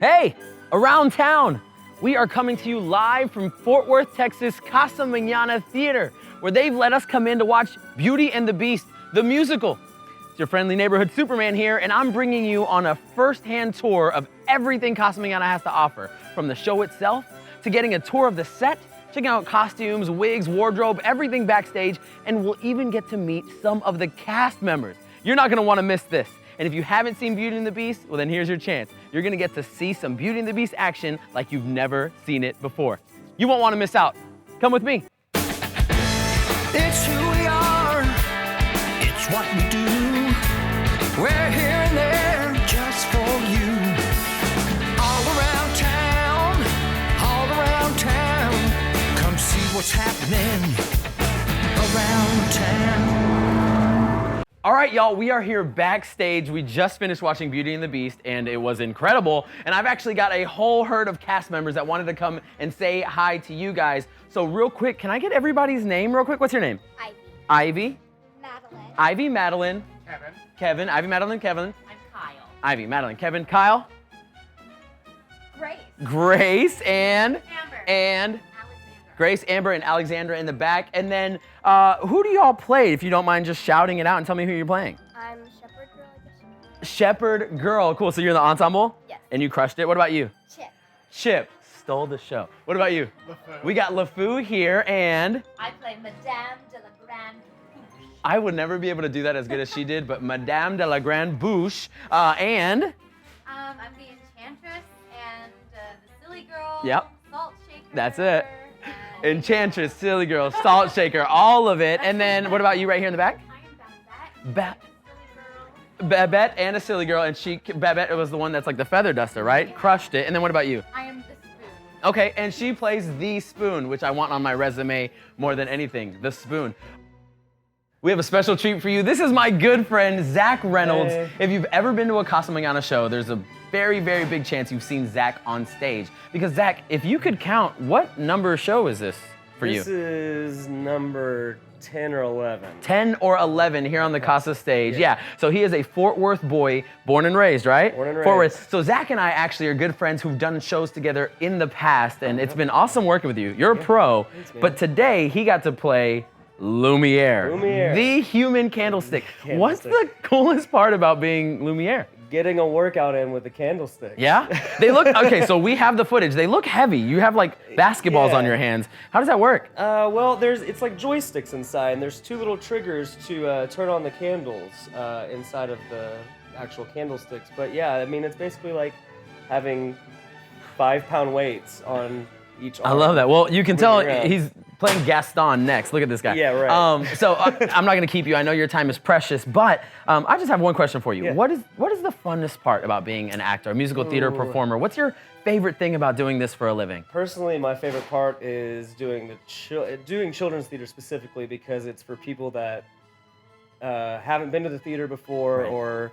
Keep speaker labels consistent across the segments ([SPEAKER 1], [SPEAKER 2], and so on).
[SPEAKER 1] Hey, Around Town. We are coming to you live from Fort Worth, Texas, Casa Manana Theatre, where they've let us come in to watch Beauty and the Beast, the musical. It's your friendly neighborhood Superman here, and I'm bringing you on a first-hand tour of everything Casa Manana has to offer, from the show itself to getting a tour of the set, checking out costumes, wigs, wardrobe, everything backstage, and we'll even get to meet some of the cast members. You're not gonna wanna miss this. And if you haven't seen Beauty and the Beast, well then here's your chance. You're gonna get to see some Beauty and the Beast action like you've never seen it before. You won't wanna miss out. Come with me.
[SPEAKER 2] It's who we are, it's what we do. We're here and there just for you. All around town, come see what's happening around town.
[SPEAKER 1] All right, y'all, we are here backstage. We just finished watching Beauty and the Beast, and it was incredible. And I've actually got a whole herd of cast members that wanted to come and say hi to you guys. So real quick, can I get everybody's name real quick? What's your name?
[SPEAKER 3] Ivy.
[SPEAKER 1] Ivy.
[SPEAKER 3] Madeline.
[SPEAKER 1] Ivy, Madeline.
[SPEAKER 4] Kevin.
[SPEAKER 1] Kevin. Ivy, Madeline, Kevin.
[SPEAKER 3] I'm Kyle.
[SPEAKER 1] Ivy, Madeline, Kevin, Kyle.
[SPEAKER 3] Grace.
[SPEAKER 1] Grace and
[SPEAKER 3] Amber.
[SPEAKER 1] and
[SPEAKER 3] Alexander.
[SPEAKER 1] Grace, Amber, and Alexandra in the back. And then who do y'all play, if you don't mind just shouting it out and tell me who you're playing?
[SPEAKER 3] I'm Shepherd Girl, I guess.
[SPEAKER 1] Shepherd Girl. Cool, so you're in the ensemble?
[SPEAKER 3] Yes.
[SPEAKER 1] And you crushed it. What about you?
[SPEAKER 3] Chip.
[SPEAKER 1] Chip stole the show. What about you?
[SPEAKER 4] LeFou.
[SPEAKER 1] We got LeFou here, and
[SPEAKER 3] I play Madame de la Grande Bouche.
[SPEAKER 1] I would never be able to do that as good as she did, but Madame de la Grande Bouche, and
[SPEAKER 3] I'm the Enchantress and the Silly Girl.
[SPEAKER 1] Yep.
[SPEAKER 3] Salt Shaker.
[SPEAKER 1] That's it.
[SPEAKER 3] and-
[SPEAKER 1] Enchantress, Silly Girl, Salt Shaker, all of it. And then what about you right here in the back?
[SPEAKER 3] I am Babette.
[SPEAKER 1] Ba-
[SPEAKER 3] Silly Girl.
[SPEAKER 1] Babette and a Silly Girl, and Babette was the one that's like the feather duster, right?
[SPEAKER 3] Yeah.
[SPEAKER 1] Crushed it. And then what about you?
[SPEAKER 3] I am the Spoon.
[SPEAKER 1] Okay, and she plays the Spoon, which I want on my resume more than anything, the Spoon. We have a special treat for you. This is my good friend, Zach Reynolds.
[SPEAKER 4] Hey.
[SPEAKER 1] If you've ever been to a Casa Manana show, there's a very, very big chance you've seen Zach on stage. Because Zach, if you could count, what number show is this for you?
[SPEAKER 4] This is number 10 or 11.
[SPEAKER 1] 10 or 11 here on the Casa stage. Yeah. So he is a Fort Worth boy, born and raised, right?
[SPEAKER 4] Born and
[SPEAKER 1] Fort
[SPEAKER 4] raised.
[SPEAKER 1] Worth. So Zach and I actually are good friends who've done shows together in the past, and it's been awesome working with you. You're a pro,
[SPEAKER 4] Thanks, man.
[SPEAKER 1] but today he got to play Lumiere,
[SPEAKER 4] Lumiere.
[SPEAKER 1] the human candlestick. What's the
[SPEAKER 4] Candlestick.
[SPEAKER 1] coolest part about being Lumiere?
[SPEAKER 4] Getting a workout in with the candlestick.
[SPEAKER 1] Yeah? They look, okay, so we have the footage. They look heavy. You have like basketballs on
[SPEAKER 4] Yeah.
[SPEAKER 1] your hands. How does that work?
[SPEAKER 4] Well, it's like joysticks inside, and there's two little triggers to turn on the candles inside of the actual candlesticks. But yeah, I mean, it's basically like having 5-pound weights on each arm.
[SPEAKER 1] I love that. Well, you can tell
[SPEAKER 4] Moving around.
[SPEAKER 1] he's playing Gaston next. Look at this guy.
[SPEAKER 4] Yeah, right.
[SPEAKER 1] So I'm not gonna keep you. I know your time is precious, but I just have one question for you.
[SPEAKER 4] Yeah.
[SPEAKER 1] What is the funnest part about being an actor, a musical theater
[SPEAKER 4] Ooh.
[SPEAKER 1] performer? What's your favorite thing about doing this for a living?
[SPEAKER 4] Personally, my favorite part is doing doing children's theater specifically because it's for people that haven't been to the theater before
[SPEAKER 1] Right.
[SPEAKER 4] or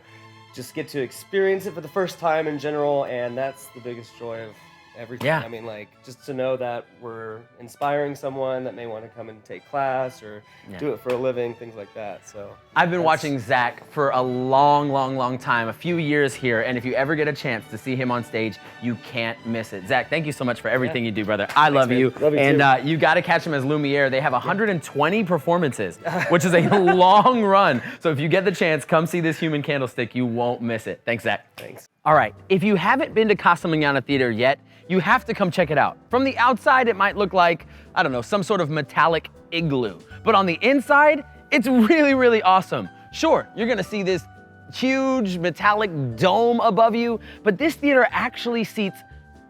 [SPEAKER 4] just get to experience it for the first time in general, and that's the biggest joy of everything.
[SPEAKER 1] Yeah.
[SPEAKER 4] I mean, like, just to know that we're inspiring someone that may want to come and take class or
[SPEAKER 1] Yeah.
[SPEAKER 4] do it for a living, things like that. So
[SPEAKER 1] I've been
[SPEAKER 4] that's-
[SPEAKER 1] watching Zach for a long, long, long time, a few years here, and if you ever get a chance to see him on stage, you can't miss it. Zach, thank you so much for everything you do, brother. I love
[SPEAKER 4] man.
[SPEAKER 1] you.
[SPEAKER 4] Love you
[SPEAKER 1] and
[SPEAKER 4] too.
[SPEAKER 1] You got to catch him as Lumiere. They have 120 performances, which is a long run. So if you get the chance, come see this human candlestick. You won't miss it. Thanks, Zach.
[SPEAKER 4] Thanks.
[SPEAKER 1] All right, if you haven't been to Casa Manana Theatre yet, you have to come check it out. From the outside, it might look like, I don't know, some sort of metallic igloo. But on the inside, it's really, really awesome. Sure, you're gonna see this huge metallic dome above you, but this theater actually seats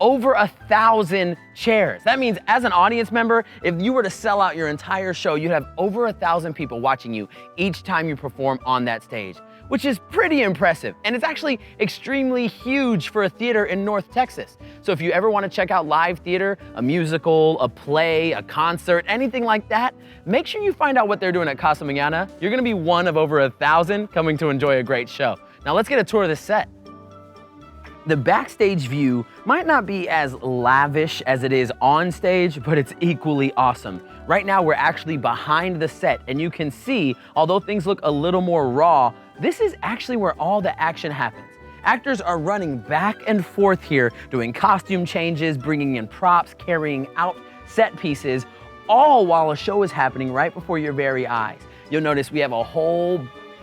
[SPEAKER 1] over 1,000 chairs. That means as an audience member, if you were to sell out your entire show, you'd have over 1,000 people watching you each time you perform on that stage, which is pretty impressive. And it's actually extremely huge for a theater in North Texas. So if you ever want to check out live theater, a musical, a play, a concert, anything like that, make sure you find out what they're doing at Casa Manana. You're gonna be one of over 1,000 coming to enjoy a great show. Now let's get a tour of the set. The backstage view might not be as lavish as it is on stage, but it's equally awesome. Right now, we're actually behind the set, and you can see, although things look a little more raw, this is actually where all the action happens. Actors are running back and forth here, doing costume changes, bringing in props, carrying out set pieces, all while a show is happening right before your very eyes. You'll notice we have a whole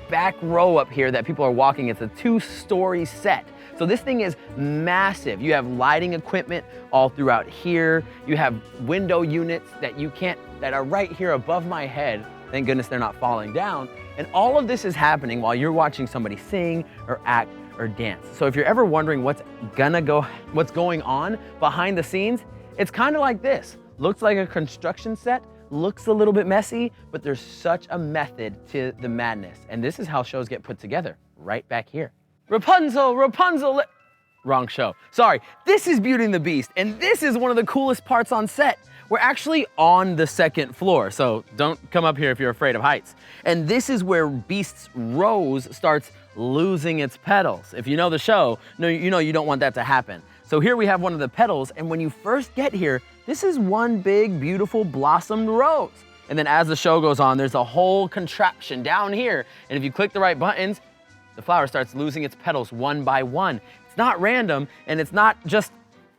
[SPEAKER 1] back row up here that people are walking. It's a 2-story set. So this thing is massive. You have lighting equipment all throughout here. You have window units that are right here above my head. Thank goodness they're not falling down. And all of this is happening while you're watching somebody sing or act or dance. So if you're ever wondering what's going on behind the scenes, it's kind of like this. Looks like a construction set, looks a little bit messy, but there's such a method to the madness. And this is how shows get put together, right back here. Rapunzel, wrong show. Sorry, this is Beauty and the Beast, and this is one of the coolest parts on set. We're actually on the 2nd floor, so don't come up here if you're afraid of heights. And this is where Beast's rose starts losing its petals. If you know the show, you know you don't want that to happen. So here we have one of the petals, and when you first get here, this is one big, beautiful blossomed rose. And then as the show goes on, there's a whole contraption down here, and if you click the right buttons, the flower starts losing its petals one by one. It's not random, and it's not just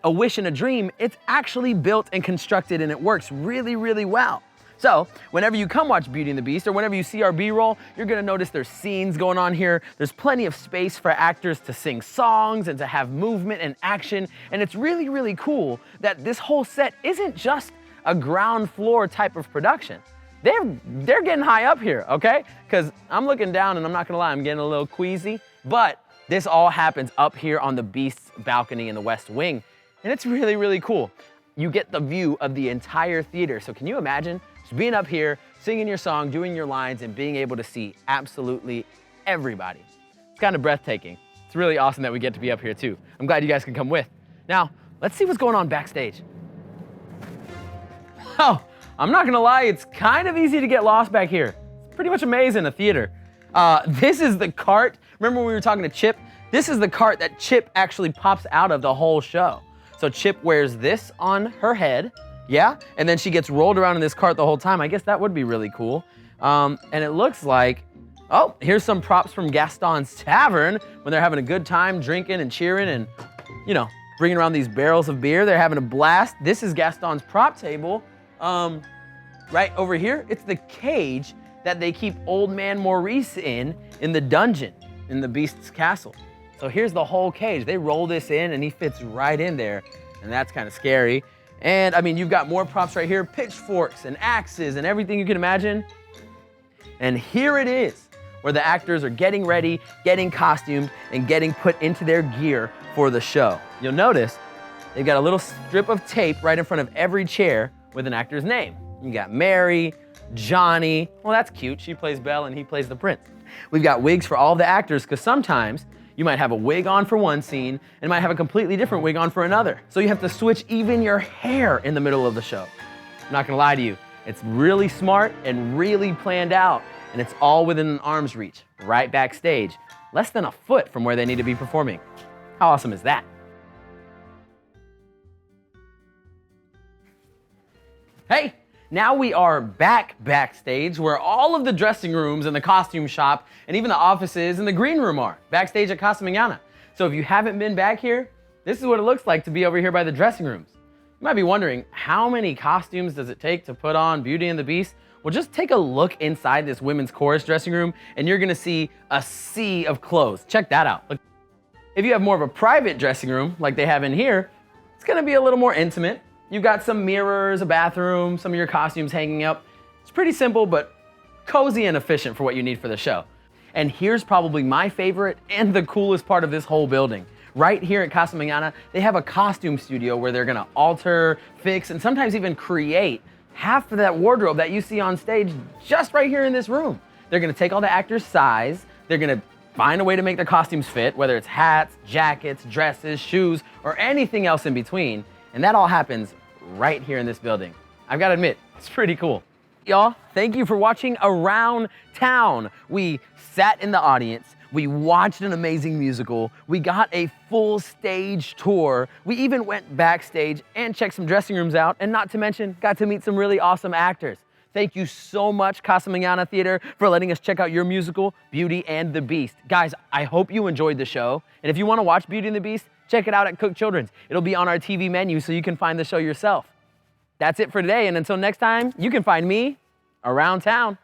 [SPEAKER 1] a wish and a dream. It's actually built and constructed, and it works really, really well. So whenever you come watch Beauty and the Beast, or whenever you see our B-roll, you're gonna notice there's scenes going on here. There's plenty of space for actors to sing songs and to have movement and action. And it's really, really cool that this whole set isn't just a ground floor type of production. They're getting high up here, okay? Because I'm looking down, and I'm not gonna lie, I'm getting a little queasy, but this all happens up here on the Beast's balcony in the West Wing, and it's really, really cool. You get the view of the entire theater, so can you imagine just being up here, singing your song, doing your lines, and being able to see absolutely everybody? It's kind of breathtaking. It's really awesome that we get to be up here too. I'm glad you guys can come with. Now, let's see what's going on backstage. Oh, I'm not gonna lie, it's kind of easy to get lost back here. It's pretty much a maze in a theater. This is the cart. Remember when we were talking to Chip? This is the cart that Chip actually pops out of the whole show. So Chip wears this on her head, yeah? And then she gets rolled around in this cart the whole time. I guess that would be really cool. And it looks like, oh, here's some props from Gaston's Tavern when they're having a good time drinking and cheering and, you know, bringing around these barrels of beer. They're having a blast. This is Gaston's prop table. Right over here, it's the cage that they keep Old Man Maurice in the dungeon in the Beast's castle. So here's the whole cage. They roll this in and he fits right in there, and that's kind of scary. And I mean, you've got more props right here, pitchforks and axes and everything you can imagine. And here it is, where the actors are getting ready, getting costumed, and getting put into their gear for the show. You'll notice they've got a little strip of tape right in front of every chair with an actor's name. You got Mary, Johnny, well that's cute, she plays Belle and he plays the prince. We've got wigs for all the actors, because sometimes you might have a wig on for one scene and might have a completely different wig on for another. So you have to switch even your hair in the middle of the show. I'm not gonna lie to you, it's really smart and really planned out, and it's all within an arm's reach, right backstage, less than a foot from where they need to be performing. How awesome is that? Hey, now we are backstage where all of the dressing rooms and the costume shop and even the offices and the green room are, backstage at Casa Manana. So if you haven't been back here, this is what it looks like to be over here by the dressing rooms. You might be wondering, how many costumes does it take to put on Beauty and the Beast? Well, just take a look inside this women's chorus dressing room and you're gonna see a sea of clothes. Check that out. Look. If you have more of a private dressing room like they have in here, it's gonna be a little more intimate. You've got some mirrors, a bathroom, some of your costumes hanging up. It's pretty simple, but cozy and efficient for what you need for the show. And here's probably my favorite and the coolest part of this whole building. Right here at Casa Manana, they have a costume studio where they're gonna alter, fix, and sometimes even create half of that wardrobe that you see on stage just right here in this room. They're gonna take all the actors' size, they're gonna find a way to make their costumes fit, whether it's hats, jackets, dresses, shoes, or anything else in between. And that all happens right here in this building. I've got to admit, it's pretty cool. Y'all, thank you for watching Around Town. We sat in the audience, we watched an amazing musical, we got a full stage tour, we even went backstage and checked some dressing rooms out, and not to mention, got to meet some really awesome actors. Thank you so much, Casa Manana Theatre, for letting us check out your musical, Beauty and the Beast. Guys, I hope you enjoyed the show. And if you want to watch Beauty and the Beast, check it out at Cook Children's. It'll be on our TV menu so you can find the show yourself. That's it for today, and until next time, you can find me around town.